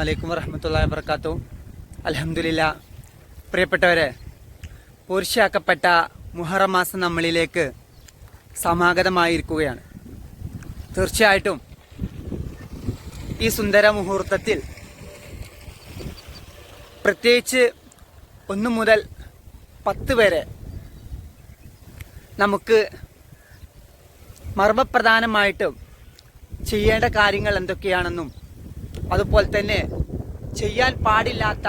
അലൈക്കും വറഹ്മത്തുള്ളാഹി വബറകാതുഹു. അൽഹംദുലില്ലാ. പ്രിയപ്പെട്ടവരെ, പൂർത്തിയാക്കപ്പെട്ട മുഹറം മാസം നമ്മളിലേക്ക് സമാഗതമായിരിക്കുകയാണ്. തീർച്ചയായിട്ടും ഈ സുന്ദര മുഹൂർത്തത്തിൽ പ്രത്യേകിച്ച് 1 മുതൽ 10 വരെ നമുക്ക് മർമ്മപ്രധാനമായിട്ടും ചെയ്യേണ്ട കാര്യങ്ങൾ എന്തൊക്കെയാണെന്നും അതുപോലെ തന്നെ ചെയ്യാൻ പാടില്ലാത്ത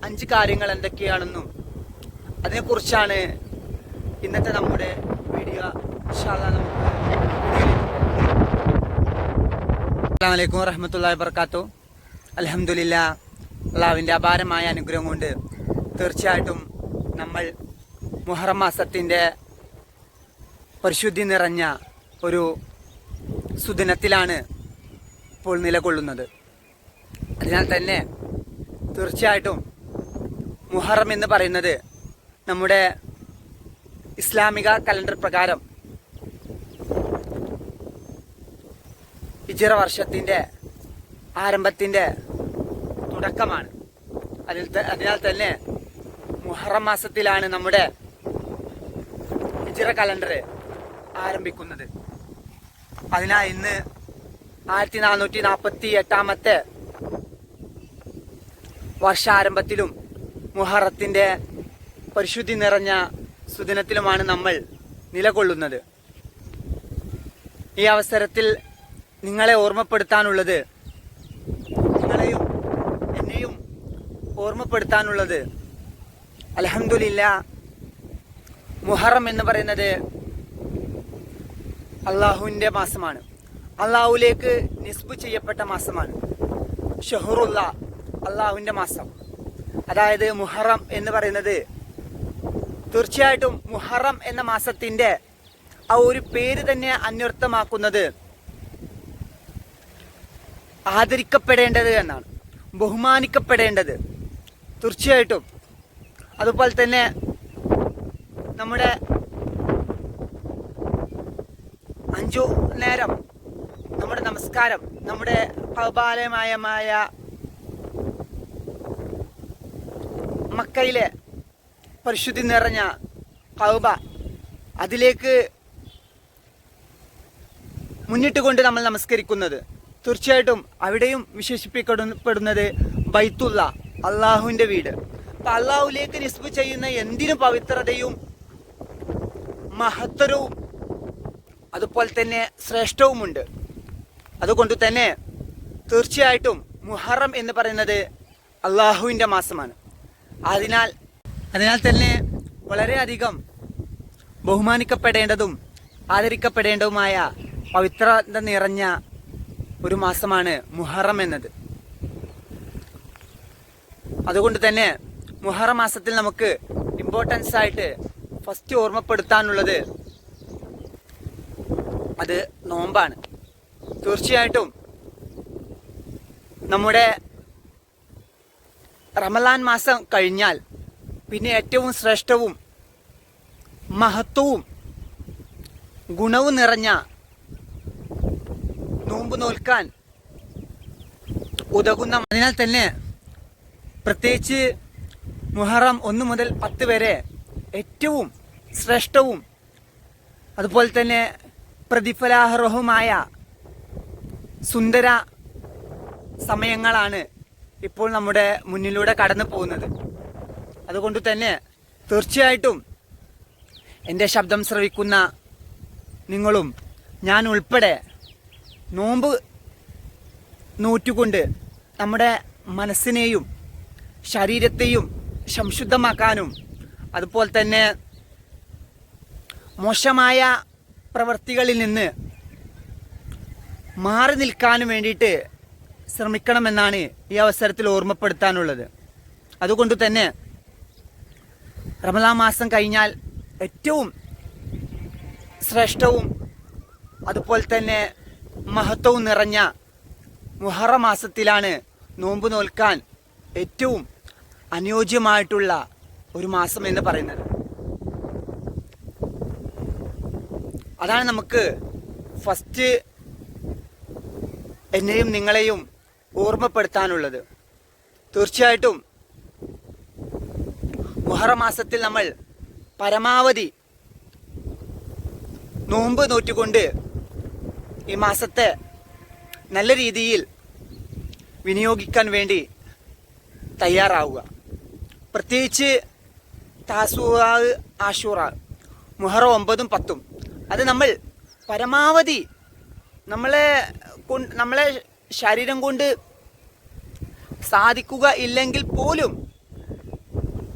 5 കാര്യങ്ങൾ എന്തൊക്കെയാണെന്നും അതിനെക്കുറിച്ചാണ് ഇന്നത്തെ നമ്മുടെ വീഡിയോ. ഇൻഷാ അല്ലാഹ് അസ്സലാമു അലൈക്കും വറഹ്മത്തുള്ളാഹി വബറകാതുഹു. അൽഹംദുലില്ലാ. അല്ലാഹുവിൻ്റെ അപാരമായ അനുഗ്രഹം കൊണ്ട് തീർച്ചയായിട്ടും നമ്മൾ മുഹറം മാസത്തിൻ്റെ പരിശുദ്ധി നിറഞ്ഞ ഒരു സുദിനത്തിലാണ് ഇപ്പോൾ നിലകൊള്ളുന്നത്. അതിനാൽ തന്നെ തീർച്ചയായിട്ടും മുഹറം എന്ന് പറയുന്നത് നമ്മുടെ ഇസ്ലാമിക കലണ്ടർ പ്രകാരം ഹിജ്റ വർഷത്തിൻ്റെ ആരംഭത്തിൻ്റെ തുടക്കമാണ്. അതിനാൽ തന്നെ മുഹറം മാസത്തിലാണ് നമ്മുടെ ഹിജ്റ കലണ്ടർ ആരംഭിക്കുന്നത്. അതിനാൽ ഇന്ന് 1448 വർഷാരംഭത്തിലും മുഹറത്തിൻ്റെ പരിശുദ്ധി നിറഞ്ഞ സുദിനത്തിലുമാണ് നമ്മൾ നിലകൊള്ളുന്നത്. ഈ അവസരത്തിൽ നിങ്ങളെ ഓർമ്മപ്പെടുത്താനുള്ളത്, നിങ്ങളെയും എന്നെയും ഓർമ്മപ്പെടുത്താനുള്ളത്, അൽഹംദുലില്ലാ, മുഹറം എന്ന് പറയുന്നത് അള്ളാഹുവിൻ്റെ മാസമാണ്. അള്ളാഹുലേക്ക് നിസ്ബ് ചെയ്യപ്പെട്ട മാസമാണ്. ഷഹറുല്ല, അള്ളാഹുവിൻ്റെ മാസം. അതായത് മുഹറം എന്ന് പറയുന്നത് തീർച്ചയായിട്ടും മുഹറം എന്ന മാസത്തിൻ്റെ ആ ഒരു പേര് തന്നെ അന്വർത്ഥമാക്കുന്നത് ആദരിക്കപ്പെടേണ്ടത് എന്നാണ്, ബഹുമാനിക്കപ്പെടേണ്ടത്. തീർച്ചയായിട്ടും അതുപോലെ തന്നെ നമ്മുടെ 5 നേരം നമ്മുടെ നമസ്കാരം, നമ്മുടെ കഅബാലയമായ മക്കയിലെ പരിശുദ്ധി നിറഞ്ഞ കഅബ, അതിലേക്ക് മുന്നിട്ടുകൊണ്ട് നമ്മൾ നമസ്കരിക്കുന്നത്. തീർച്ചയായിട്ടും അവിടെയും വിശേഷിപ്പിക്കപ്പെടുന്നത് ബൈത്തുള്ള, അള്ളാഹുവിൻ്റെ വീട്. അപ്പം അള്ളാഹുലേക്ക് നിസ്ബ് ചെയ്യുന്ന എന്തിനും പവിത്രതയും മഹത്തരവും അതുപോലെ തന്നെ ശ്രേഷ്ഠവുമുണ്ട്. അതുകൊണ്ട് തന്നെ തീർച്ചയായിട്ടും മുഹറം എന്ന് പറയുന്നത് അള്ളാഹുവിൻ്റെ മാസമാണ്. അതിനാൽ തന്നെ വളരെയധികം ബഹുമാനിക്കപ്പെടേണ്ടതും ആദരിക്കപ്പെടേണ്ടതുമായ പവിത്രത നിറഞ്ഞ ഒരു മാസമാണ് മുഹറം എന്നത്. അതുകൊണ്ട് തന്നെ മുഹറം മാസത്തിൽ നമുക്ക് ഇമ്പോർട്ടൻസ് ആയിട്ട് ഫസ്റ്റ് ഓർമ്മപ്പെടുത്താനുള്ളത് അത് നോമ്പാണ്. തീർച്ചയായിട്ടും നമ്മുടെ റമളാൻ മാസം കഴിഞ്ഞാൽ പിന്നെ ഏറ്റവും ശ്രേഷ്ഠവും മഹത്വവും ഗുണവും നിറഞ്ഞ നോമ്പ് നോൽക്കാൻ ഉതകുന്ന, അതിനാൽ തന്നെ പ്രത്യേകിച്ച് മുഹറം 1 മുതൽ 10 വരെ ഏറ്റവും ശ്രേഷ്ഠവും അതുപോലെ തന്നെ പ്രതിഫലാർഹവുമായ സുന്ദര സമയങ്ങളാണ് ഇപ്പോൾ നമ്മുടെ മുന്നിലൂടെ കടന്നു പോകുന്നത്. അതുകൊണ്ട് തന്നെ തീർച്ചയായിട്ടും എൻ്റെ ശബ്ദം ശ്രവിക്കുന്ന നിങ്ങളും ഞാൻ ഉൾപ്പെടെ നോമ്പ് നോറ്റുകൊണ്ട് നമ്മുടെ മനസ്സിനെയും ശരീരത്തെയും സംശുദ്ധമാക്കാനും അതുപോലെ തന്നെ മോശമായ പ്രവൃത്തികളിൽ നിന്ന് മാറി നിൽക്കാനും വേണ്ടിയിട്ട് ശ്രമിക്കണമെന്നാണ് ഈ അവസരത്തിൽ ഓർമ്മപ്പെടുത്താനുള്ളത്. അതുകൊണ്ട് തന്നെ റമളാൻ മാസം കഴിഞ്ഞാൽ ഏറ്റവും ശ്രേഷ്ഠവും അതുപോലെ തന്നെ മഹത്വവും നിറഞ്ഞ മുഹറം മാസത്തിലാണ് നോമ്പ് നോൽക്കാൻ ഏറ്റവും അനുയോജ്യമായിട്ടുള്ള ഒരു മാസം എന്ന് പറയുന്നത്. അതാണ് നമുക്ക് ഫസ്റ്റ് എന്നെയും നിങ്ങളെയും ഓർമ്മപ്പെടുത്താനുള്ളത്. തീർച്ചയായിട്ടും മുഹറം മാസത്തിൽ നമ്മൾ പരമാവധി നോമ്പ് നോറ്റുകൊണ്ട് ഈ മാസത്തെ നല്ല രീതിയിൽ വിനിയോഗിക്കാൻ വേണ്ടി തയ്യാറാവുക. പ്രത്യേകിച്ച് താസുആ, ആഷൂറ, മുഹറം 9ഉം 10ഉം അത് നമ്മൾ പരമാവധി നമ്മളെ ശരീരം കൊണ്ട് സാധിക്കുക ഇല്ലെങ്കിൽ പോലും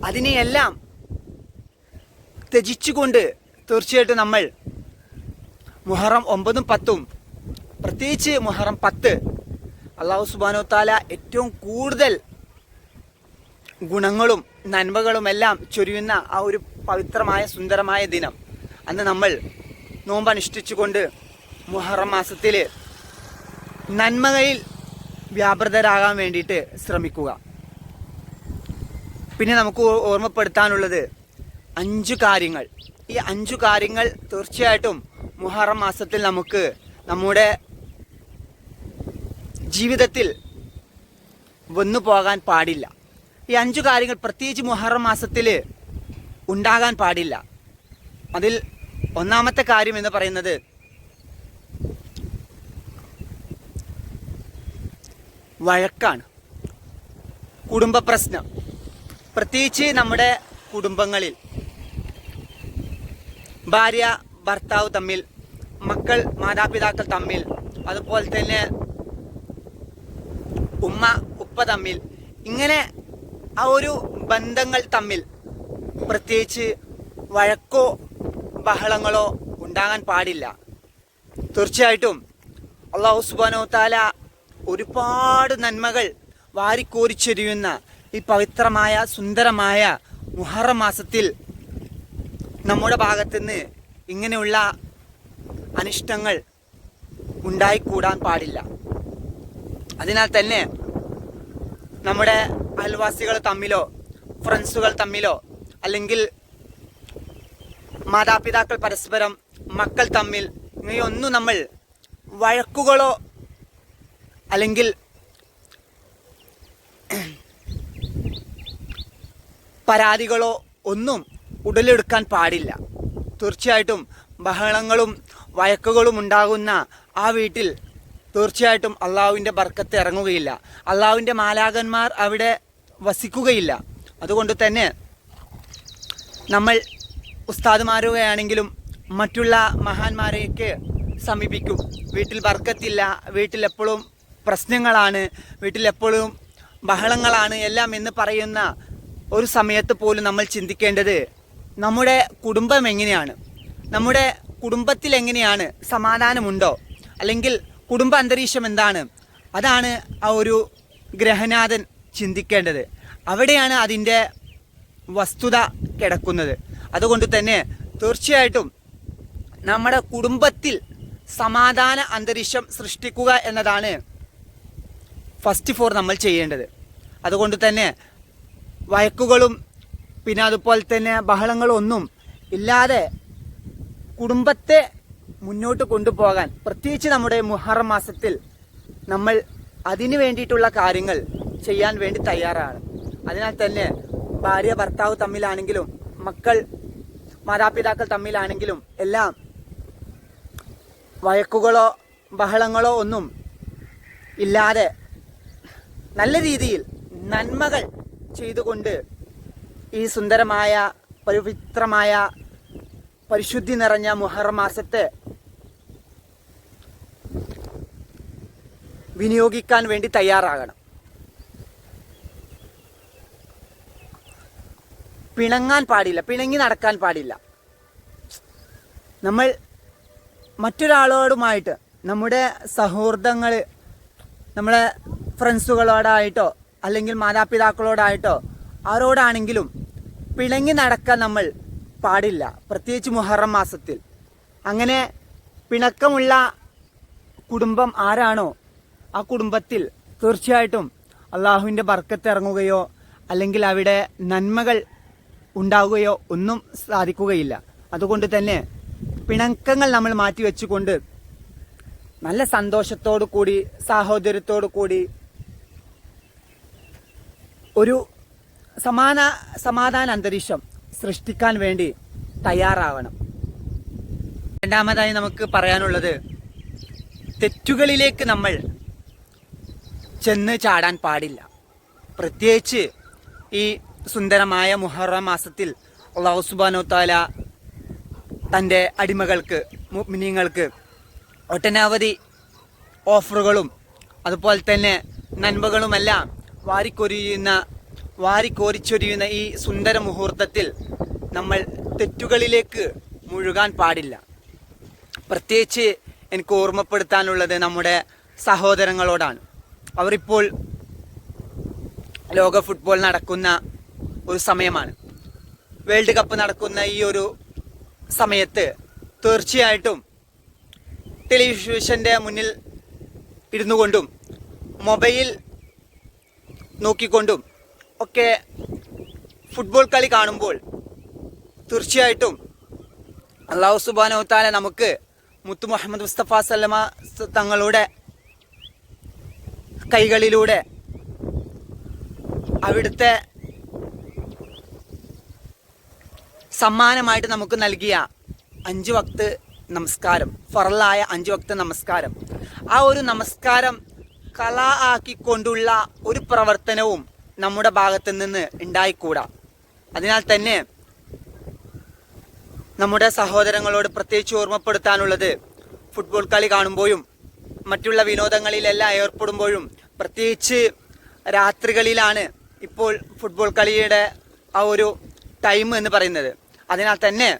അതിനെയെല്ലാം ത്യജിച്ചുകൊണ്ട് തീർച്ചയായിട്ടും നമ്മൾ മുഹറം 9ഉം 10ഉം, പ്രത്യേകിച്ച് മുഹറം 10 അല്ലാഹു സുബ്ഹാനഹു വ തആല ഏറ്റവും കൂടുതൽ ഗുണങ്ങളും നന്മകളും എല്ലാം ചൊരിയുന്ന ആ ഒരു പവിത്രമായ സുന്ദരമായ ദിനം, അന്ന് നമ്മൾ നോമ്പ് അനുഷ്ഠിച്ചുകൊണ്ട് മുഹറം മാസത്തിൽ നന്മകളിൽ വ്യാപൃതരാകാൻ വേണ്ടിയിട്ട് ശ്രമിക്കുക. പിന്നെ നമുക്ക് ഓർമ്മപ്പെടുത്താനുള്ളത് 5 കാര്യങ്ങൾ. ഈ 5 കാര്യങ്ങൾ തീർച്ചയായിട്ടും മുഹറം മാസത്തിൽ നമുക്ക് നമ്മുടെ ജീവിതത്തിൽ വന്നു പോകാൻ പാടില്ല. ഈ 5 കാര്യങ്ങൾ പ്രത്യേകിച്ച് മുഹറം മാസത്തിൽ ഉണ്ടാകാൻ പാടില്ല. അതിൽ ഒന്നാമത്തെ കാര്യം എന്ന് പറയുന്നത് വഴക്കാണ്, കുടുംബ പ്രശ്നം. പ്രത്യേകിച്ച് നമ്മുടെ കുടുംബങ്ങളിൽ ഭാര്യ ഭർത്താവ് തമ്മിൽ, മക്കൾ മാതാപിതാക്കൾ തമ്മിൽ, അതുപോലെ തന്നെ ഉമ്മ ഉപ്പ തമ്മിൽ, ഇങ്ങനെ ആ ഒരു ബന്ധങ്ങൾ തമ്മിൽ പ്രത്യേകിച്ച് വഴക്കോ ബഹളങ്ങളോ ഉണ്ടാകാൻ പാടില്ല. തീർച്ചയായിട്ടും അല്ലാഹു സുബ്ഹാനഹു വ തആല ഒരുപാട് നന്മകൾ വാരിക്കോരിച്ചെരിയുന്ന ഈ പവിത്രമായ സുന്ദരമായ മുഹറം മാസത്തിൽ നമ്മുടെ ഭാഗത്തുനിന്ന് ഇങ്ങനെയുള്ള അനിഷ്ടങ്ങൾ ഉണ്ടായിക്കൂടാൻ പാടില്ല. അതിനാൽ തന്നെ നമ്മുടെ അയൽവാസികൾ തമ്മിലോ ഫ്രണ്ട്സുകൾ തമ്മിലോ അല്ലെങ്കിൽ മാതാപിതാക്കൾ പരസ്പരം, മക്കൾ തമ്മിൽ ഇങ്ങനെയൊന്നും നമ്മൾ വഴക്കുകളോ അല്ലെങ്കിൽ പരാതികളോ ഒന്നും ഉടലെടുക്കാൻ പാടില്ല. തീർച്ചയായിട്ടും ബഹളങ്ങളും വഴക്കുകളും ഉണ്ടാകുന്ന ആ വീട്ടിൽ തീർച്ചയായിട്ടും അള്ളാഹുവിൻ്റെ ബർക്കത്ത് ഇറങ്ങുകയില്ല, അള്ളാഹുവിൻ്റെ മാലാഖന്മാർ അവിടെ വസിക്കുകയില്ല. അതുകൊണ്ട് തന്നെ നമ്മൾ ഉസ്താദുമാരുകയാണെങ്കിലും മറ്റുള്ള മഹാന്മാരെയൊക്കെ സമീപിക്കും. വീട്ടിൽ ബർക്കത്തില്ല, വീട്ടിൽ എപ്പോഴും പ്രശ്നങ്ങളാണ്, വീട്ടിൽ എപ്പോഴും ബഹളങ്ങളാണ് എല്ലാം എന്ന് പറയുന്ന ഒരു സമയത്ത് പോലും നമ്മൾ ചിന്തിക്കേണ്ടത് നമ്മുടെ കുടുംബം എങ്ങനെയാണ്, നമ്മുടെ കുടുംബത്തിൽ എങ്ങനെയാണ്, സമാധാനമുണ്ടോ, അല്ലെങ്കിൽ കുടുംബ അന്തരീക്ഷം എന്താണ്, അതാണ് ആ ഒരു ഗ്രഹനാഥൻ ചിന്തിക്കേണ്ടത്. അവിടെയാണ് അതിൻ്റെ വസ്തുത കിടക്കുന്നത്. അതുകൊണ്ട് തന്നെ തീർച്ചയായിട്ടും നമ്മുടെ കുടുംബത്തിൽ സമാധാന അന്തരീക്ഷം സൃഷ്ടിക്കുക എന്നതാണ് ഫസ്റ്റ് ഫോർ നമ്മൾ ചെയ്യേണ്ടത്. അതുകൊണ്ട് തന്നെ വഴക്കുകളും പിന്നെ അതുപോലെ തന്നെ ബഹളങ്ങളും ഒന്നും ഇല്ലാതെ കുടുംബത്തെ മുന്നോട്ട് കൊണ്ടുപോകാൻ പ്രത്യേകിച്ച് നമ്മുടെ മുഹറം മാസത്തിൽ നമ്മൾ അതിനു വേണ്ടിയിട്ടുള്ള കാര്യങ്ങൾ ചെയ്യാൻ വേണ്ടി തയ്യാറാണ്. അതിനാൽ തന്നെ ഭാര്യ ഭർത്താവ് തമ്മിലാണെങ്കിലും മക്കൾ മാതാപിതാക്കൾ തമ്മിലാണെങ്കിലും എല്ലാം വഴക്കുകളോ ബഹളങ്ങളോ ഒന്നും ഇല്ലാതെ നല്ല രീതിയിൽ നന്മകൾ ചെയ്തുകൊണ്ട് ഈ സുന്ദരമായ പവിത്രമായ പരിശുദ്ധി നിറഞ്ഞ മുഹറം മാസത്തെ വിനിയോഗിക്കാൻ വേണ്ടി തയ്യാറാകണം. പിണങ്ങാൻ പാടില്ല, പിണങ്ങി നടക്കാൻ പാടില്ല. നമ്മൾ മറ്റൊരാളോടുമായിട്ട് നമ്മുടെ സൗഹൃദങ്ങൾ, നമ്മളെ ഫ്രണ്ട്സുകളോടായിട്ടോ അല്ലെങ്കിൽ മാതാപിതാക്കളോടായിട്ടോ ആരോടാണെങ്കിലും പിണങ്ങി നടക്കാൻ നമ്മൾ പാടില്ല, പ്രത്യേകിച്ച് മുഹറം മാസത്തിൽ. അങ്ങനെ പിണക്കമുള്ള കുടുംബം ആരാണോ ആ കുടുംബത്തിൽ തീർച്ചയായിട്ടും അള്ളാഹുവിൻ്റെ ബർക്കത്ത് ഇറങ്ങുകയോ അല്ലെങ്കിൽ അവിടെ നന്മകൾ ഉണ്ടാവുകയോ ഒന്നും സാധിക്കുകയില്ല. അതുകൊണ്ട് തന്നെ പിണക്കങ്ങൾ നമ്മൾ മാറ്റിവെച്ചുകൊണ്ട് നല്ല സന്തോഷത്തോടു കൂടി, സാഹോദര്യത്തോടു കൂടി ഒരു സമാധാന അന്തരീക്ഷം സൃഷ്ടിക്കാൻ വേണ്ടി തയ്യാറാവണം. രണ്ടാമതായി നമുക്ക് പറയാനുള്ളത്, തെറ്റുകളിലേക്ക് നമ്മൾ ചെന്ന് ചാടാൻ പാടില്ല. പ്രത്യേകിച്ച് ഈ സുന്ദരമായ മുഹറം മാസത്തിൽ അല്ലാഹു സുബ്ഹാനഹു വ തആല തൻ്റെ അടിമകൾക്ക്, മുഅ്മിനീങ്ങൾക്ക് ഒട്ടനവധി ഓഫറുകളും അതുപോലെ തന്നെ നന്മകളുമെല്ലാം വാരിക്കോരിച്ചൊരിയുന്ന ഈ സുന്ദര മുഹൂർത്തത്തിൽ നമ്മൾ തെറ്റുകളിലേക്ക് മുഴുകാൻ പാടില്ല. പ്രത്യേകിച്ച് എനിക്ക് ഓർമ്മപ്പെടുത്താനുള്ളത് നമ്മുടെ സഹോദരങ്ങളോടാണ്. അവരിപ്പോൾ ലോക ഫുട്ബോൾ നടക്കുന്ന ഒരു സമയമാണ്. വേൾഡ് കപ്പ് നടക്കുന്ന ഈ ഒരു സമയത്ത് തീർച്ചയായിട്ടും ടെലിവിഷൻ്റെ മുന്നിൽ ഇരുന്നു കൊണ്ടും മൊബൈൽ നോക്കിക്കൊണ്ടും ഒക്കെ ഫുട്ബോൾ കളി കാണുമ്പോൾ തീർച്ചയായിട്ടും അല്ലാഹു സുബ്ഹാനഹു വ തആല നമുക്ക് മുത്തു മുഹമ്മദ് മുസ്തഫ സല്ലമ തങ്ങളുടെ കൈകളിലൂടെ അവിടുത്തെ സമ്മാനമായിട്ട് നമുക്ക് നൽകിയ 5 വക്ത് നമസ്കാരം, ഫറലായ 5 വക്ത് നമസ്കാരം, ആ ഒരു നമസ്കാരം കളാ ആക്കിക്കൊണ്ടുള്ള ഒരു പ്രവർത്തനവും നമ്മുടെ ഭാഗത്തു നിന്ന് ഉണ്ടായിക്കൂടാ. അതിനാൽ തന്നെ നമ്മുടെ സഹോദരങ്ങളോട് പ്രത്യേകിച്ച് ഓർമ്മപ്പെടുത്താനുള്ളത്, ഫുട്ബോൾ കളി കാണുമ്പോഴും മറ്റുള്ള വിനോദങ്ങളിലെല്ലാം ഏർപ്പെടുമ്പോഴും, പ്രത്യേകിച്ച് രാത്രികളിലാണ് ഇപ്പോൾ ഫുട്ബോൾ കളിയുടെ ആ ഒരു ടൈം എന്ന് പറയുന്നത്. അതിനാൽ തന്നെ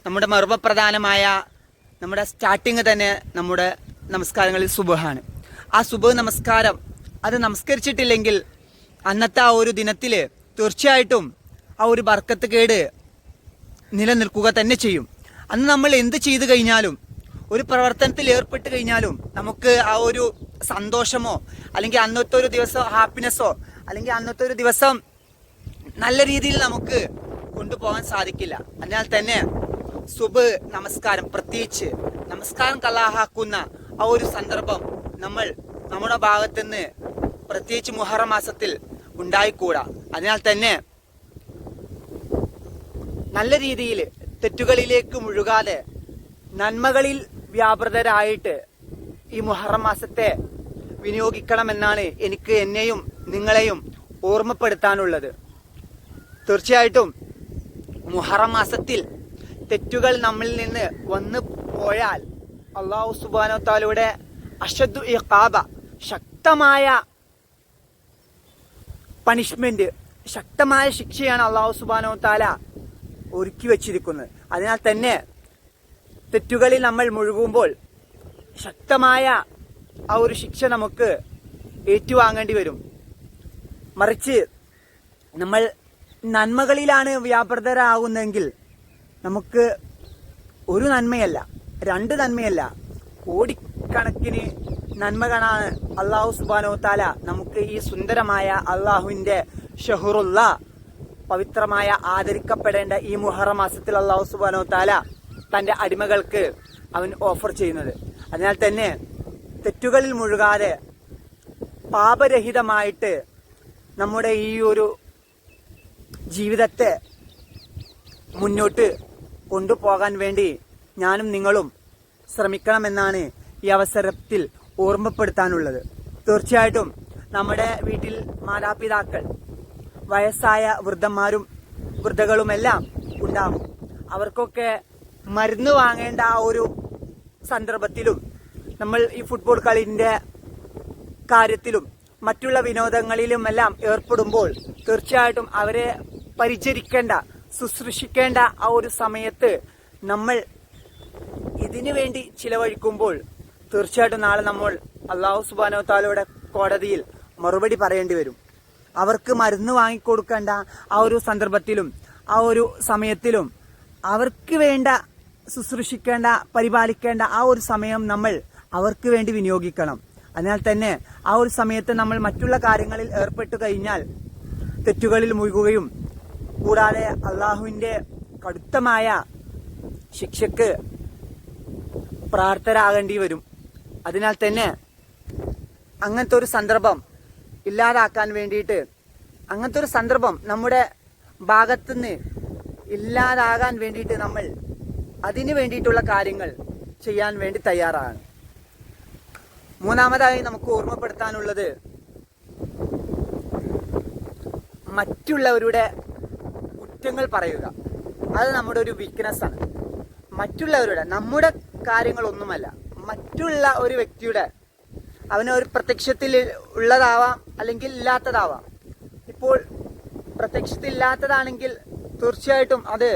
നമ്മുടെ മർമ്മപ്രധാനമായ നമ്മുടെ സ്റ്റാർട്ടിങ് തന്നെ നമ്മുടെ നമസ്കാരങ്ങളിൽ സുബഹാണ്. ആ സുബഹ് നമസ്കാരം അത് നമസ്കരിച്ചിട്ടില്ലെങ്കിൽ അന്നത്തെ ആ ഒരു ദിനത്തിൽ തീർച്ചയായിട്ടും ആ ഒരു ബർക്കത്ത് കേട് നിലനിൽക്കുക തന്നെ ചെയ്യും. അന്ന് നമ്മൾ എന്ത് ചെയ്തു കഴിഞ്ഞാലും, ഒരു പ്രവർത്തനത്തിൽ ഏർപ്പെട്ട് കഴിഞ്ഞാലും നമുക്ക് ആ ഒരു സന്തോഷമോ അല്ലെങ്കിൽ അന്നത്തെ ഒരു ദിവസം ഹാപ്പിനെസ്സോ അല്ലെങ്കിൽ അന്നത്തെ ഒരു ദിവസം നല്ല രീതിയിൽ നമുക്ക് കൊണ്ടുപോകാൻ സാധിക്കില്ല. അതിനാൽ തന്നെ സുബ്ഹ് നമസ്കാരം, പ്രത്യേകിച്ച് നമസ്കാരം കലാഹാക്കുന്ന ആ ഒരു സന്ദർഭം നമ്മൾ നമ്മുടെ ഭാഗത്തുനിന്ന് പ്രത്യേകിച്ച് മുഹറം മാസത്തിൽ ഉണ്ടായിക്കൂടാ. അതിനാൽ തന്നെ നല്ല രീതിയിൽ തെറ്റുകളിലേക്ക് മുഴുകാതെ നന്മകളിൽ വ്യാപൃതരായിട്ട് ഈ മുഹറം മാസത്തെ വിനിയോഗിക്കണമെന്നാണ് എനിക്ക് എന്നെയും നിങ്ങളെയും ഓർമ്മപ്പെടുത്താനുള്ളത്. തീർച്ചയായിട്ടും മുഹറം മാസത്തിൽ തെറ്റുകൾ നമ്മളിൽ നിന്ന് വന്നു പോയാൽ അല്ലാഹു സുബ്ഹാനഹു വ തആലയുടെ അശദ്ദു ഇഖാബ, ശക്തമായ പണിഷ്മെന്റ്, ശക്തമായ ശിക്ഷയാണ് അല്ലാഹു സുബ്ഹാനഹു വ തആല ഒരുക്കി വച്ചിരിക്കുന്നത്. അതിനാൽ തന്നെ തെറ്റുകളിൽ നമ്മൾ മുഴുകുമ്പോൾ ശക്തമായ ആ ഒരു ശിക്ഷ നമുക്ക് ഏറ്റുവാങ്ങേണ്ടി വരും. മറിച്ച് നമ്മൾ നന്മകളിലാണ് വ്യാപൃതരാകുന്നതെങ്കിൽ നമുക്ക് ഒരു നന്മയല്ല, 2 നന്മയല്ല, കോടിക്കണക്കിന് നന്മകളാണ് അല്ലാഹു സുബ്ഹാനഹു വ തആല നമുക്ക് ഈ സുന്ദരമായ അല്ലാഹുവിന്റെ ഷഹറുള്ള പവിത്രമായ ആദരിക്കപ്പെടേണ്ട ഈ മുഹറം മാസത്തിൽ അല്ലാഹു സുബ്ഹാനഹു വ തആല തന്റെ അടിമകൾക്ക് അവൻ ഓഫർ ചെയ്യുന്നത്. അതിനാൽ തന്നെ തെറ്റുകളിൽ മുഴുകാതെ പാപരഹിതമായിട്ട് നമ്മുടെ ഈ ഒരു ജീവിതത്തെ മുന്നോട്ട് കൊണ്ടുപോകാൻ വേണ്ടി ഞാനും നിങ്ങളും ശ്രമിക്കണമെന്നാണ് ഈ അവസരത്തിൽ ഓർമ്മപ്പെടുത്താനുള്ളത്. തീർച്ചയായിട്ടും നമ്മുടെ വീട്ടിൽ മാതാപിതാക്കൾ, വയസ്സായ വൃദ്ധന്മാരും വൃദ്ധകളുമെല്ലാം ഉണ്ടാകും. അവർക്കൊക്കെ മരുന്ന് വാങ്ങേണ്ട ആ ഒരു സന്ദർഭത്തിലും നമ്മൾ ഈ ഫുട്ബോൾ കളിന്റെ കാര്യത്തിലും മറ്റുള്ള വിനോദങ്ങളിലുമെല്ലാം ഏർപ്പെടുമ്പോൾ തീർച്ചയായിട്ടും അവരെ പരിചരിക്കേണ്ട, ശുശ്രൂഷിക്കേണ്ട ആ ഒരു സമയത്ത് നമ്മൾ ഇതിനു വേണ്ടി ചിലവഴിക്കുമ്പോൾ തീർച്ചയായിട്ടും നാളെ നമ്മൾ അല്ലാഹു സുബ്ഹാനഹു വ തആലയുടെ കോടതിയിൽ മറുപടി പറയേണ്ടി വരും. അവർക്ക് മരുന്ന് വാങ്ങിക്കൊടുക്കേണ്ട ആ ഒരു സന്ദർഭത്തിലും ആ ഒരു സമയത്തിലും അവർക്ക് വേണ്ട ശുശ്രൂഷിക്കേണ്ട, പരിപാലിക്കേണ്ട ആ ഒരു സമയം നമ്മൾ അവർക്ക് വേണ്ടി വിനിയോഗിക്കണം. അതിനാൽ തന്നെ ആ ഒരു സമയത്ത് നമ്മൾ മറ്റുള്ള കാര്യങ്ങളിൽ ഏർപ്പെട്ടു കഴിഞ്ഞാൽ തെറ്റുകളിൽ മുഴുകുകയും കൂടാതെ അള്ളാഹുവിന്റെ കടുത്തമായ ശിക്ഷക്ക് പ്രാർത്ഥരാകേണ്ടി വരും. അതിനാൽ തന്നെ അങ്ങനത്തെ ഒരു സന്ദർഭം ഇല്ലാതാക്കാൻ വേണ്ടിയിട്ട് അങ്ങനത്തെ ഒരു സന്ദർഭം നമ്മുടെ ഭാഗത്തുനിന്ന് ഇല്ലാതാകാൻ വേണ്ടിയിട്ട് നമ്മൾ അതിന് വേണ്ടിയിട്ടുള്ള കാര്യങ്ങൾ ചെയ്യാൻ വേണ്ടി തയ്യാറാണ്. മൂന്നാമതായി നമുക്ക് ഓർമ്മപ്പെടുത്താനുള്ളത് മറ്റുള്ളവരുടെ കുറ്റങ്ങൾ പറയുക. അത് നമ്മുടെ ഒരു വീക്ക്നെസ്സാണ്. മറ്റുള്ളവരുടെ, നമ്മുടെ കാര്യങ്ങളൊന്നുമല്ല, മറ്റുള്ള ഒരു വ്യക്തിയുടെ, അവന് ഒരു പ്രത്യക്ഷത്തിൽ ഉള്ളതാവാം അല്ലെങ്കിൽ ഇല്ലാത്തതാവാം. ഇപ്പോൾ പ്രത്യക്ഷത്തിൽ ഇല്ലാത്തതാണെങ്കിൽ തീർച്ചയായിട്ടും അത്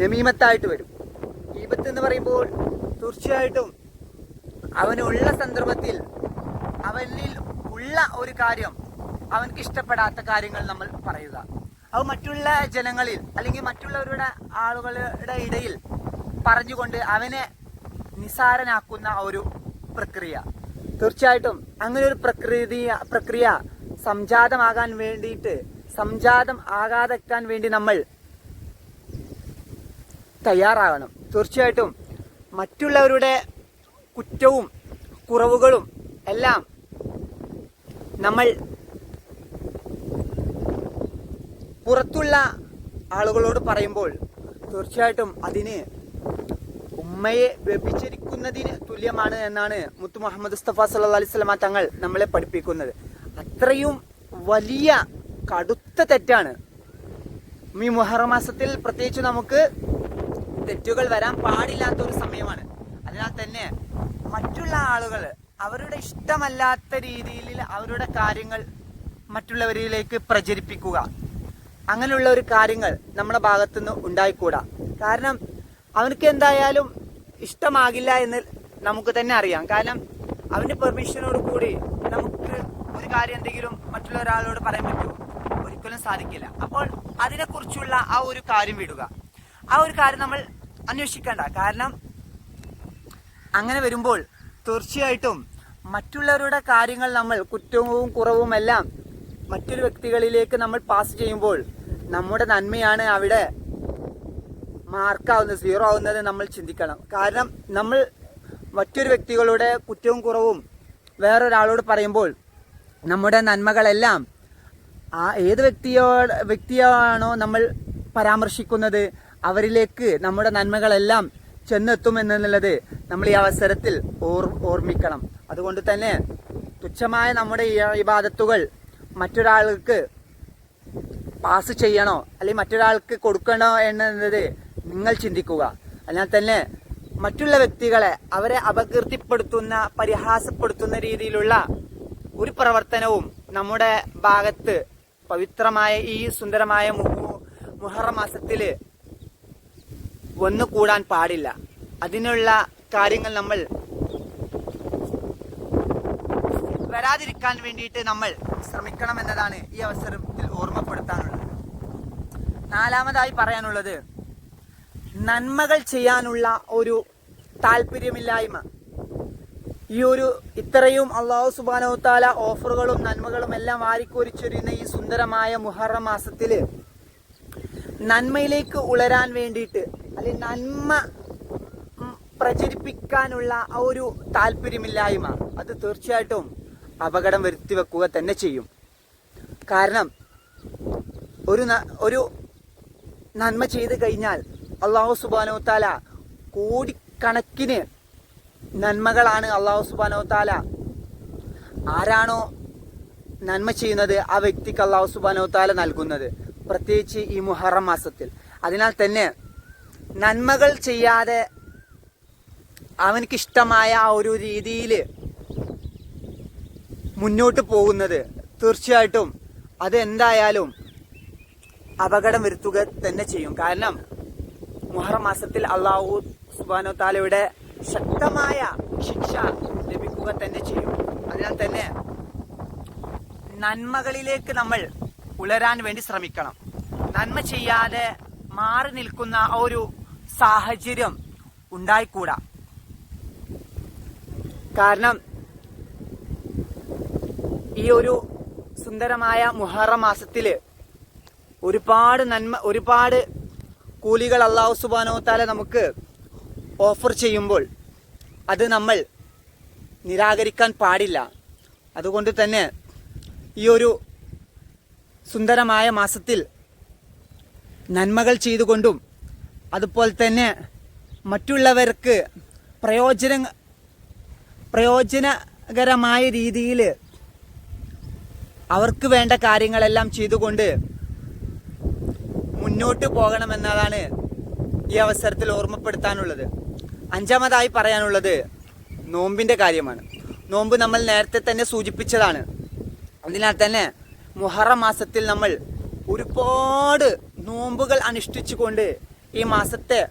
നമീമത്തായിട്ട് വരും. ഗീബത്ത് എന്ന് പറയുമ്പോൾ തീർച്ചയായിട്ടും അവനുള്ള സന്ദർഭത്തിൽ അവനിൽ ഉള്ള ഒരു കാര്യം, അവനക്ക് ഇഷ്ടപ്പെടാത്ത കാര്യങ്ങൾ നമ്മൾ പറയുക. അത് മറ്റുള്ള ജനങ്ങളിൽ അല്ലെങ്കിൽ മറ്റുള്ളവരുടെ ആളുകളുടെ ഇടയിൽ പറഞ്ഞുകൊണ്ട് അവനെ നിസാരനാക്കുന്ന ഒരു പ്രക്രിയ. തീർച്ചയായിട്ടും അങ്ങനെ ഒരു പ്രക്രിയ സംജാതമാകാൻ വേണ്ടിയിട്ട്, സംജാതം ആകാതെക്കാൻ വേണ്ടി നമ്മൾ തയ്യാറാകണം. തീർച്ചയായിട്ടും മറ്റുള്ളവരുടെ കുറ്റവും കുറവുകളും എല്ലാം നമ്മൾ പുറത്തുള്ള ആളുകളോട് പറയുമ്പോൾ തീർച്ചയായിട്ടും അതിന് ഉമ്മയെ വ്യഭിചരിക്കുന്നതിന് തുല്യമാണ് എന്നാണ് മുത്തു മുഹമ്മദ് മുസ്തഫ സല്ലല്ലാഹു അലൈഹി വസല്ലമ തങ്ങൾ നമ്മളെ പഠിപ്പിക്കുന്നത്. അത്രയും വലിയ കടുത്ത തെറ്റാണ്. ഈ മുഹറം മാസത്തിൽ പ്രത്യേകിച്ച് നമുക്ക് തെറ്റുകൾ വരാൻ പാടില്ലാത്ത ഒരു സമയമാണ്. അതിനാൽ തന്നെ മറ്റുള്ള ആളുകൾ അവരുടെ ഇഷ്ടമല്ലാത്ത രീതിയിൽ അവരുടെ കാര്യങ്ങൾ മറ്റുള്ളവരിലേക്ക് പ്രചരിപ്പിക്കുക, അങ്ങനെയുള്ള ഒരു കാര്യങ്ങൾ നമ്മുടെ ഭാഗത്തുനിന്ന് ഉണ്ടായിക്കൂടാ. കാരണം അവനക്ക് എന്തായാലും ഇഷ്ടമാകില്ല എന്ന് നമുക്ക് തന്നെ അറിയാം. കാരണം അവന്റെ പെർമിഷനോട് കൂടി നമുക്ക് ഒരു കാര്യം എന്തെങ്കിലും മറ്റുള്ള ഒരാളോട് പറയാൻ പറ്റുമോ? ഒരിക്കലും സാധിക്കില്ല. അപ്പോൾ അതിനെക്കുറിച്ചുള്ള ആ ഒരു കാര്യം വിടുക, ആ ഒരു കാര്യം നമ്മൾ അന്വേഷിക്കേണ്ട. കാരണം അങ്ങനെ വരുമ്പോൾ തീർച്ചയായിട്ടും മറ്റുള്ളവരുടെ കാര്യങ്ങൾ നമ്മൾ കുറ്റവും കുറവും എല്ലാം മറ്റൊരു വ്യക്തികളിലേക്ക് നമ്മൾ പാസ് ചെയ്യുമ്പോൾ നമ്മുടെ നന്മയാണ് അവിടെ മാർക്കാവുന്നത്, സീറോ ആവുന്നത് നമ്മൾ ചിന്തിക്കണം. കാരണം നമ്മൾ മറ്റൊരു വ്യക്തികളുടെ കുറ്റവും കുറവും വേറൊരാളോട് പറയുമ്പോൾ നമ്മുടെ നന്മകളെല്ലാം ആ ഏത് വ്യക്തിയാണോ നമ്മൾ പരാമർശിക്കുന്നത് അവരിലേക്ക് നമ്മുടെ നന്മകളെല്ലാം ചെന്നെത്തും എന്നുള്ളത് നമ്മൾ ഈ അവസരത്തിൽ ഓർമ്മിക്കണം. അതുകൊണ്ട് തന്നെ തുച്ഛമായ നമ്മുടെ ഈ ഇബാദത്തുകൾ മറ്റൊരാൾക്ക് പാസ് ചെയ്യണോ അല്ലെങ്കിൽ മറ്റൊരാൾക്ക് കൊടുക്കണോ എന്നത് നിങ്ങൾ ചിന്തിക്കുക. അതിനാൽ തന്നെ മറ്റുള്ള വ്യക്തികളെ അവരെ അപകീർത്തിപ്പെടുത്തുന്ന, പരിഹാസപ്പെടുത്തുന്ന രീതിയിലുള്ള ഒരു പ്രവർത്തനവും നമ്മുടെ ഭാഗത്ത് പവിത്രമായ ഈ സുന്ദരമായ മുഹറം മാസത്തില് വന്നുകൂടാൻ പാടില്ല. അതിനുള്ള കാര്യങ്ങൾ നമ്മൾ വരാതിരിക്കാൻ വേണ്ടിയിട്ട് നമ്മൾ ശ്രമിക്കണം എന്നതാണ് ഈ അവസരത്തിൽ ഓർമ്മപ്പെടുത്താനുള്ളത്. നാലാമതായി പറയാനുള്ളത് നന്മകൾ ചെയ്യാനുള്ള ഒരു താല്പര്യമില്ലായ്മ. ഈ ഒരു ഇത്രയും അല്ലാഹു സുബ്ഹാനഹു വ തആല ഓഫറുകളും നന്മകളും എല്ലാം വാരിക്കോരിച്ചൊരിയുന്ന ഈ സുന്ദരമായ മുഹറം മാസത്തില് നന്മയിലേക്ക് ഉളരാൻ വേണ്ടിയിട്ട് അല്ലെങ്കിൽ നന്മ പ്രചരിപ്പിക്കാനുള്ള ആ ഒരു താല്പര്യമില്ലായ്മ അത് തീർച്ചയായിട്ടും അപകടം വരുത്തി വെക്കുക തന്നെ ചെയ്യും. കാരണം ഒരു നന്മ ചെയ്ത് കഴിഞ്ഞാൽ അല്ലാഹു സുബ്ഹാനഹു വ തആല കോടിക്കണക്കിന് നന്മകളാണ് അല്ലാഹു സുബ്ഹാനഹു വ തആല ആരാണോ നന്മ ചെയ്യുന്നത് ആ വ്യക്തിക്ക് അല്ലാഹു സുബ്ഹാനഹു വ തആല നൽകുന്നത്, പ്രത്യേകിച്ച് ഈ മുഹറം മാസത്തിൽ. അതിനാൽ തന്നെ നന്മകൾ ചെയ്യാതെ അവനക്കിഷ്ടമായ ആ ഒരു രീതിയിൽ മുന്നോട്ട് പോകുന്നത് തീർച്ചയായിട്ടും അത് എന്തായാലും അപകടം വരുത്തുക തന്നെ ചെയ്യും. കാരണം മുഹറം മാസത്തിൽ അല്ലാഹു സുബ്ഹാനഹു വ തആലയുടെ ശക്തമായ ശിക്ഷ ലഭിക്കുക തന്നെ ചെയ്യും. അതിനാൽ തന്നെ നന്മകളിലേക്ക് നമ്മൾ ഉളരാൻ വേണ്ടി ശ്രമിക്കണം. നന്മ ചെയ്യാതെ മാറി നിൽക്കുന്ന ഒരു സാഹചര്യം ഉണ്ടായിക്കൂടാ. കാരണം ഈ ഒരു സുന്ദരമായ മുഹറം മാസത്തില് ഒരുപാട് കൂലികൾ അല്ലാഹു സുബ്ഹാനഹു വ തആല നമുക്ക് ഓഫർ ചെയ്യുമ്പോൾ അത് നമ്മൾ നിരാകരിക്കാൻ പാടില്ല. അതുകൊണ്ട് തന്നെ ഈ ഒരു സുന്ദരമായ മാസത്തിൽ നന്മകൾ ചെയ്തുകൊണ്ടും അതുപോലെ തന്നെ മറ്റുള്ളവർക്ക് പ്രയോജനകരമായ രീതിയിൽ അവർക്ക് വേണ്ട കാര്യങ്ങളെല്ലാം ചെയ്തുകൊണ്ട് മുന്നോട്ട് പോകണമെന്നതാണ് ഈ അവസരത്തിൽ ഓർമ്മപ്പെടുത്താനുള്ളത്. അഞ്ചാമതായി പറയാനുള്ളത് നോമ്പിൻ്റെ കാര്യമാണ്. നോമ്പ് നമ്മൾ നേരത്തെ തന്നെ സൂചിപ്പിച്ചതാണ്. അതിനാൽ തന്നെ മുഹറം മാസത്തിൽ നമ്മൾ ഒരുപാട് നോമ്പുകൾ അനുഷ്ഠിച്ചുകൊണ്ട് ഈ മാസത്തെ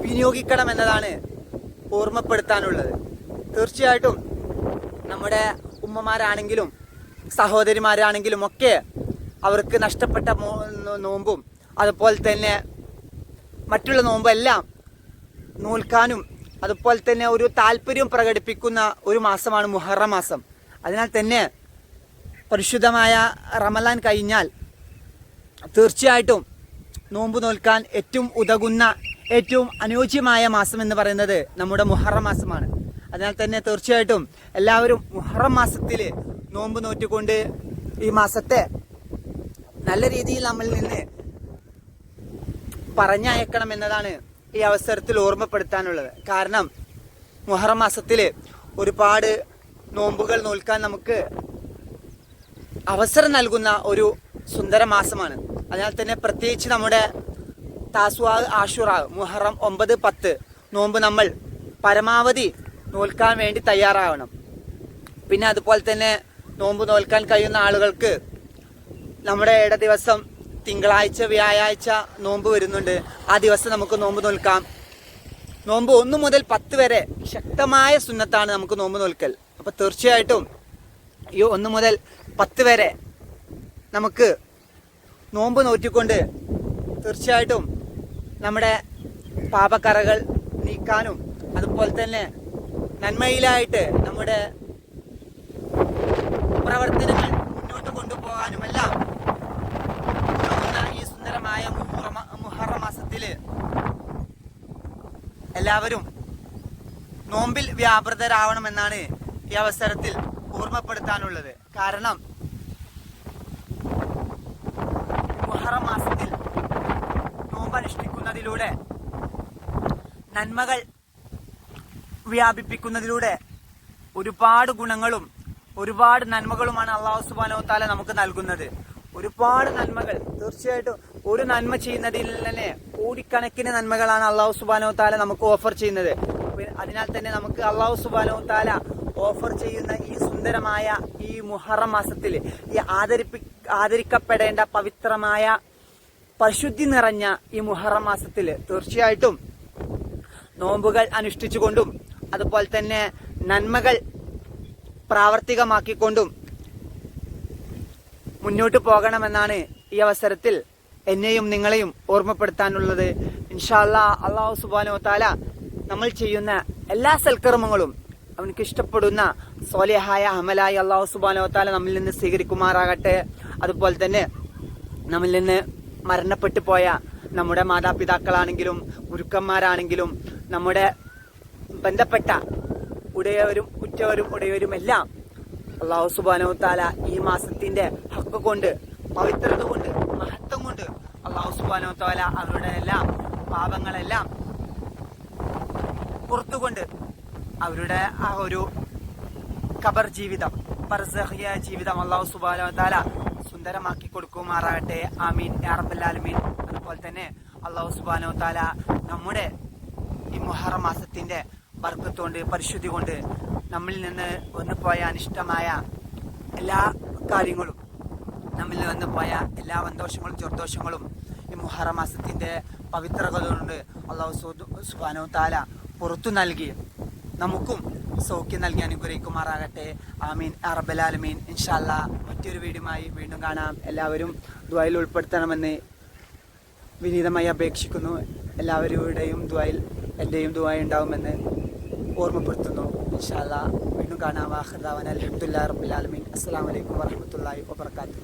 വിനിയോഗിക്കണമെന്നതാണ് ഓർമ്മപ്പെടുത്താനുള്ളത്. തീർച്ചയായിട്ടും നമ്മുടെ ഉമ്മമാരാണെങ്കിലും സഹോദരിമാരാണെങ്കിലും ഒക്കെ അവർക്ക് നഷ്ടപ്പെട്ട നോമ്പും അതുപോലെ തന്നെ മറ്റുള്ള നോമ്പെല്ലാം നോൽക്കാനും അതുപോലെ തന്നെ ഒരു താല്പര്യം പ്രകടിപ്പിക്കുന്ന ഒരു മാസമാണ് മുഹറം മാസം. അതിനാൽ തന്നെ പരിശുദ്ധമായ റമളാൻ കഴിഞ്ഞാൽ തീർച്ചയായിട്ടും നോമ്പ് നോൽക്കാൻ ഏറ്റവും ഉതകുന്ന ഏറ്റവും അനുയോജ്യമായ മാസം എന്ന് പറയുന്നത് നമ്മുടെ മുഹറം മാസമാണ്. അതിനാൽ തന്നെ തീർച്ചയായിട്ടും എല്ലാവരും മുഹറം മാസത്തിൽ നോമ്പ് നോറ്റിക്കൊണ്ട് ഈ മാസത്തെ നല്ല രീതിയിൽ നമ്മളിൽ നിന്ന് പറഞ്ഞയക്കണം എന്നതാണ് ഈ അവസരത്തിൽ ഓർമ്മപ്പെടുത്താനുള്ളത്. കാരണം മുഹറം മാസത്തിൽ ഒരുപാട് നോമ്പുകൾ നോൽക്കാൻ നമുക്ക് അവസരം നൽകുന്ന ഒരു സുന്ദര മാസമാണ്. അതിനാൽ തന്നെ പ്രത്യേകിച്ച് നമ്മുടെ താസ്വാ ആഷുറ മുഹറം 9, 10 നോമ്പ് നമ്മൾ പരമാവധി നോൽക്കാൻ വേണ്ടി തയ്യാറാവണം. പിന്നെ അതുപോലെ തന്നെ നോമ്പ് നോൽക്കാൻ കഴിയുന്ന ആളുകൾക്ക് നമ്മുടെ ഇട ദിവസം തിങ്കളാഴ്ച വ്യാഴാഴ്ച നോമ്പ് വരുന്നുണ്ട്. ആ ദിവസം നമുക്ക് നോമ്പ് നോൽക്കാം. നോമ്പ് 1 മുതൽ 10 വരെ ശക്തമായ സുന്നത്താണ് നമുക്ക് നോമ്പ് നോൽക്കൽ. അപ്പോൾ തീർച്ചയായിട്ടും ഈ 1 മുതൽ 10 വരെ നമുക്ക് നോമ്പ് നോറ്റിക്കൊണ്ട് തീർച്ചയായിട്ടും നമ്മുടെ പാപക്കറകൾ നീക്കാനും അതുപോലെ തന്നെ നന്മയിലായിട്ട് നമ്മുടെ പ്രവർത്തനങ്ങൾ മുന്നോട്ട് കൊണ്ടുപോകാനുമെല്ലാം ഈ സുന്ദരമായ മുഹറം മാസത്തിൽ എല്ലാവരും നോമ്പിൽ വ്യാപൃതരാവണമെന്നാണ് ഈ അവസരത്തിൽ ഓർമ്മപ്പെടുത്താനുള്ളത്. കാരണം മുഹറം മാസത്തിൽ നോമ്പനുഷ്ഠിക്കുന്നതിലൂടെ നന്മകൾ വ്യാപിപ്പിക്കുന്നതിലൂടെ ഒരുപാട് ഗുണങ്ങളും ഒരുപാട് നന്മകളുമാണ് അല്ലാഹു സുബ്ഹാനഹു വ തആല നമുക്ക് നൽകുന്നത്. ഒരുപാട് നന്മകൾ, തീർച്ചയായിട്ടും ഒരു നന്മ ചെയ്യുന്നതിൽ തന്നെ കോടിക്കണക്കിന് നന്മകളാണ് അല്ലാഹു സുബ്ഹാനഹു വ തആല നമുക്ക് ഓഫർ ചെയ്യുന്നത്. അതിനാൽ തന്നെ നമുക്ക് അല്ലാഹു സുബ്ഹാനഹു വ തആല ഓഫർ ചെയ്യുന്ന ഈ സുന്ദരമായ ഈ മുഹറം മാസത്തിൽ ഈ ആദരിക്കപ്പെടേണ്ട പവിത്രമായ പരിശുദ്ധി നിറഞ്ഞ ഈ മുഹറം മാസത്തിൽ തീർച്ചയായിട്ടും നോമ്പുകൾ അനുഷ്ഠിച്ചുകൊണ്ടും അതുപോലെ തന്നെ നന്മകൾ പ്രാവർത്തികമാക്കിക്കൊണ്ടും മുന്നോട്ട് പോകണമെന്നാണ് ഈ അവസരത്തിൽ എന്നെയും നിങ്ങളെയും ഓർമ്മപ്പെടുത്താനുള്ളത്. ഇൻഷാ അല്ലാഹ് അല്ലാഹു സുബ്ഹാനഹു വ തആല നമ്മൾ ചെയ്യുന്ന എല്ലാ സൽക്കർമ്മങ്ങളും അവനക്ക് ഇഷ്ടപ്പെടുന്ന സ്വാലിഹായ അമലായി അല്ലാഹു സുബ്ഹാനഹു വ തആല നമ്മിൽ നിന്ന് സ്വീകരിക്കുമാറാകട്ടെ. അതുപോലെ തന്നെ നമ്മിൽ നിന്ന് മരണപ്പെട്ടു പോയ നമ്മുടെ മാതാപിതാക്കളാണെങ്കിലും ഗുരുക്കന്മാരാണെങ്കിലും നമ്മുടെ ബന്ധപ്പെട്ട ഉടയവരും ഉറ്റവരും ഉടയവരും എല്ലാം അല്ലാഹു സുബ്ഹാനഹു വ തആല ഈ മാസത്തിന്റെ ഹക്ക് കൊണ്ട്, പവിത്രത കൊണ്ട്, മഹത്വം കൊണ്ട് അല്ലാഹു സുബ്ഹാനഹു വ തആല അവരുടെ എല്ലാം പാപങ്ങളെല്ലാം പുറത്തുകൊണ്ട് അവരുടെ ആ ഒരു ഖബർ ജീവിതം, ബർസഖിയ ജീവിതം അല്ലാഹു സുബ്ഹാനഹു വ തആല സുന്ദരമാക്കി കൊടുക്കുമാറാകട്ടെ. ആമീൻ യാ റബ്ബൽ ആലമീൻ. അതുപോലെ തന്നെ അല്ലാഹു സുബ്ഹാനഹു വ തആല നമ്മുടെ ഈ മുഹറം മാസത്തിന്റെ ബർക്കത്ത് കൊണ്ട്, പരിശുദ്ധി കൊണ്ട് നമ്മിൽ നിന്ന് വന്നുപോയ അനിഷ്ടമായ എല്ലാ കാര്യങ്ങളും, നമ്മിൽ നിന്ന് വന്നുപോയ എല്ലാ സന്തോഷങ്ങളും ചെറുദോഷങ്ങളും ഈ മുഹറം മാസത്തിന്റെ പവിത്രത കൊണ്ട് അല്ലാഹു സുബ്ഹാനഹു വ തആല പുറത്തു നൽകി നമുക്കും സൗഖ്യം നൽകി അനുഗ്രഹിക്കുമാറാകട്ടെ. ആമീൻ യാ റബ്ബൽ ആലമീൻ. ഇൻഷാ അല്ലാഹ് മറ്റൊരു വീഡിയോയുമായി വീണ്ടും കാണാം. എല്ലാവരും ദുആയിൽ ഉൾപ്പെടുത്തണമെന്ന് വിനീതമായി അപേക്ഷിക്കുന്നു. എല്ലാവരുടെയും ദുആയിൽ എൻ്റെയും ദുആ ഉണ്ടാവുമെന്ന് ഓർമ്മപ്പെടുത്തുന്നു. ഇൻഷാ അല്ലാഹ് വീണ്ടും കാണാം. ആഖിർ ദഅവാന അൽഹംദുലില്ലാഹി റബ്ബിൽ ആലമീൻ. അസ്സലാമു അലൈക്കും വറഹ്മത്തുള്ളാഹി വബറകാതുഹു.